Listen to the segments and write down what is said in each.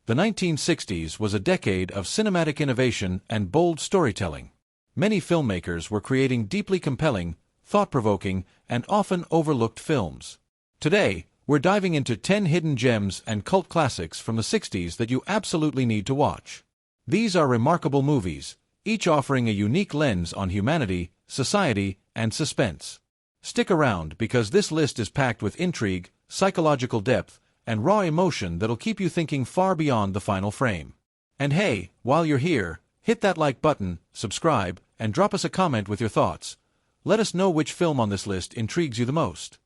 The 1960s was a decade of cinematic innovation and bold storytelling. Many filmmakers were creating deeply compelling, thought-provoking, and often overlooked films. Today, we're diving into 10 hidden gems and cult classics from the 60s that you absolutely need to watch. These are remarkable movies, each offering a unique lens on humanity, society, and suspense. Stick around because this list is packed with intrigue, psychological depth, and raw emotion that'll keep you thinking far beyond the final frame. And hey, while you're here, hit that like button, subscribe, and drop us a comment with your thoughts. Let us know which film on this list intrigues you the most.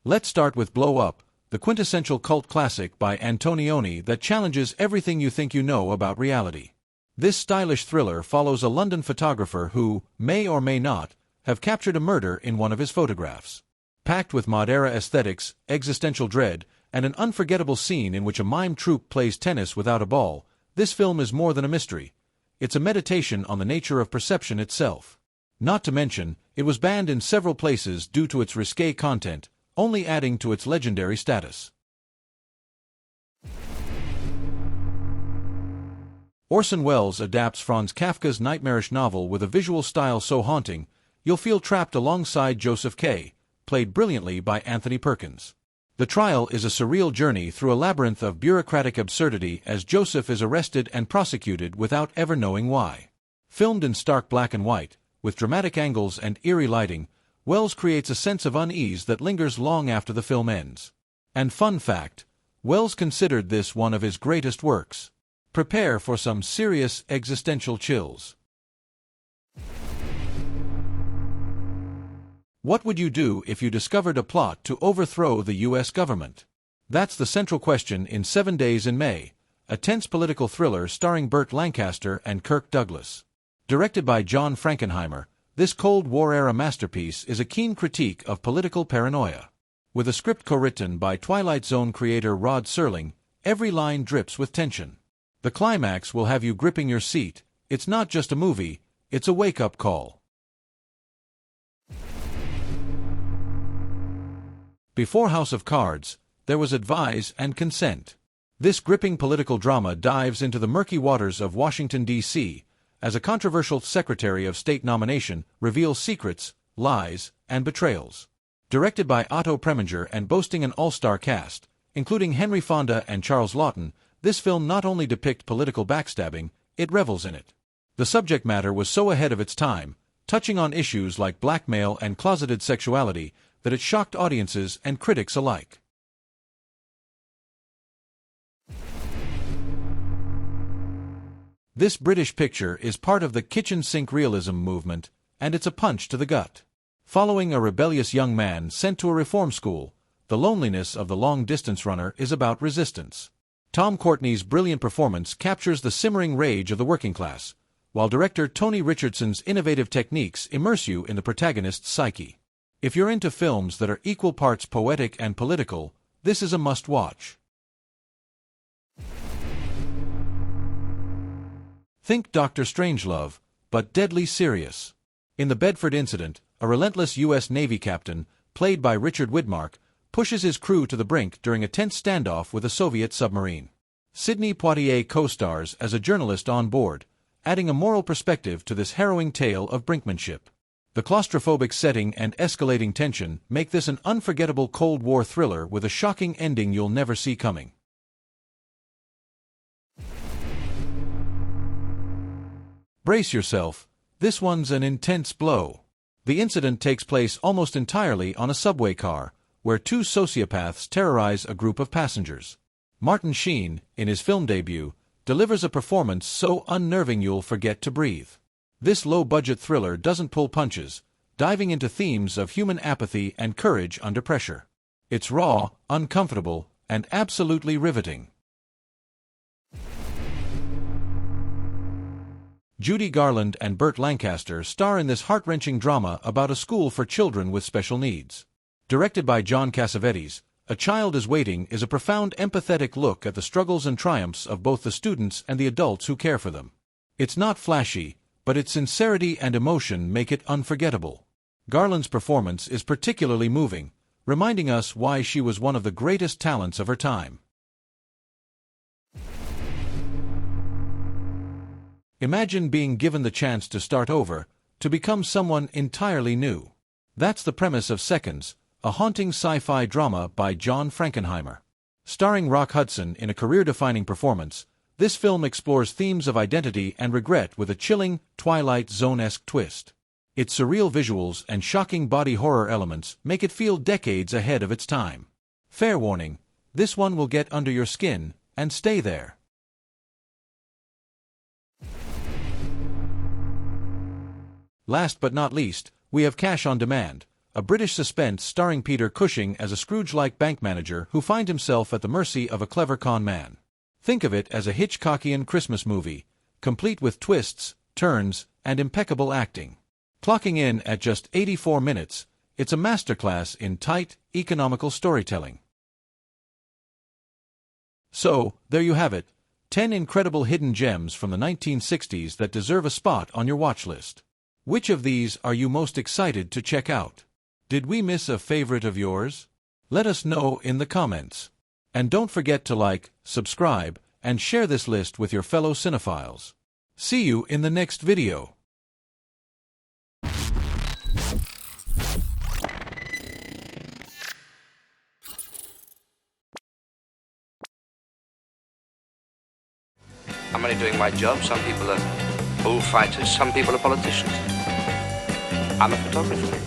Let's start with Blow Up, the quintessential cult classic by Antonioni that challenges everything you think you know about reality. This stylish thriller follows a London photographer who, may or may not, have captured a murder in one of his photographs. Packed with mod-era aesthetics, existential dread, and an unforgettable scene in which a mime troupe plays tennis without a ball, this film is more than a mystery. It's a meditation on the nature of perception itself. Not to mention, it was banned in several places due to its risque content, only adding to its legendary status. Orson Welles adapts Franz Kafka's nightmarish novel with a visual style so haunting, you'll feel trapped alongside Joseph K., played brilliantly by Anthony Perkins. The trial is a surreal journey through a labyrinth of bureaucratic absurdity as Joseph is arrested and prosecuted without ever knowing why. Filmed in stark black and white, with dramatic angles and eerie lighting, Welles creates a sense of unease that lingers long after the film ends. And fun fact, Welles considered this one of his greatest works. Prepare for some serious existential chills. What would you do if you discovered a plot to overthrow the U.S. government? That's the central question in 7 Days in May, a tense political thriller starring Burt Lancaster and Kirk Douglas. Directed by John Frankenheimer, this Cold War-era masterpiece is a keen critique of political paranoia. With a script co-written by Twilight Zone creator Rod Serling, every line drips with tension. The climax will have you gripping your seat. It's not just a movie, it's a wake-up call. Before House of Cards, there was Advise and Consent. This gripping political drama dives into the murky waters of Washington, D.C., as a controversial Secretary of State nomination reveals secrets, lies, and betrayals. Directed by Otto Preminger and boasting an all-star cast, including Henry Fonda and Charles Laughton, this film not only depicts political backstabbing, it revels in it. The subject matter was so ahead of its time, touching on issues like blackmail and closeted sexuality, that it shocked audiences and critics alike. This British picture is part of the kitchen sink realism movement, and it's a punch to the gut. Following a rebellious young man sent to a reform school, the loneliness of the long-distance runner is about resistance. Tom Courtenay's brilliant performance captures the simmering rage of the working class, while director Tony Richardson's innovative techniques immerse you in the protagonist's psyche. If you're into films that are equal parts poetic and political, this is a must-watch. Think Dr. Strangelove, but deadly serious. In the Bedford Incident, a relentless U.S. Navy captain, played by Richard Widmark, pushes his crew to the brink during a tense standoff with a Soviet submarine. Sidney Poitier co-stars as a journalist on board, adding a moral perspective to this harrowing tale of brinkmanship. The claustrophobic setting and escalating tension make this an unforgettable Cold War thriller with a shocking ending you'll never see coming. Brace yourself, this one's an intense blow. The incident takes place almost entirely on a subway car, where two sociopaths terrorize a group of passengers. Martin Sheen, in his film debut, delivers a performance so unnerving you'll forget to breathe. This low-budget thriller doesn't pull punches, diving into themes of human apathy and courage under pressure. It's raw, uncomfortable, and absolutely riveting. Judy Garland and Burt Lancaster star in this heart-wrenching drama about a school for children with special needs. Directed by John Cassavetes, A Child is Waiting is a profound empathetic look at the struggles and triumphs of both the students and the adults who care for them. It's not flashy, but its sincerity and emotion make it unforgettable. Garland's performance is particularly moving, reminding us why she was one of the greatest talents of her time. Imagine being given the chance to start over, to become someone entirely new. That's the premise of Seconds, a haunting sci-fi drama by John Frankenheimer. Starring Rock Hudson in a career-defining performance, this film explores themes of identity and regret with a chilling, Twilight Zone-esque twist. Its surreal visuals and shocking body horror elements make it feel decades ahead of its time. Fair warning, this one will get under your skin and stay there. Last but not least, we have Cash on Demand, a British suspense starring Peter Cushing as a Scrooge-like bank manager who finds himself at the mercy of a clever con man. Think of it as a Hitchcockian Christmas movie, complete with twists, turns, and impeccable acting. Clocking in at just 84 minutes, it's a masterclass in tight, economical storytelling. So, there you have it, 10 incredible hidden gems from the 1960s that deserve a spot on your watch list. Which of these are you most excited to check out? Did we miss a favorite of yours? Let us know in the comments. And don't forget to like, subscribe, and share this list with your fellow cinephiles. See you in the next video. I'm only doing my job. Some people are bullfighters, some people are politicians. I'm a photographer.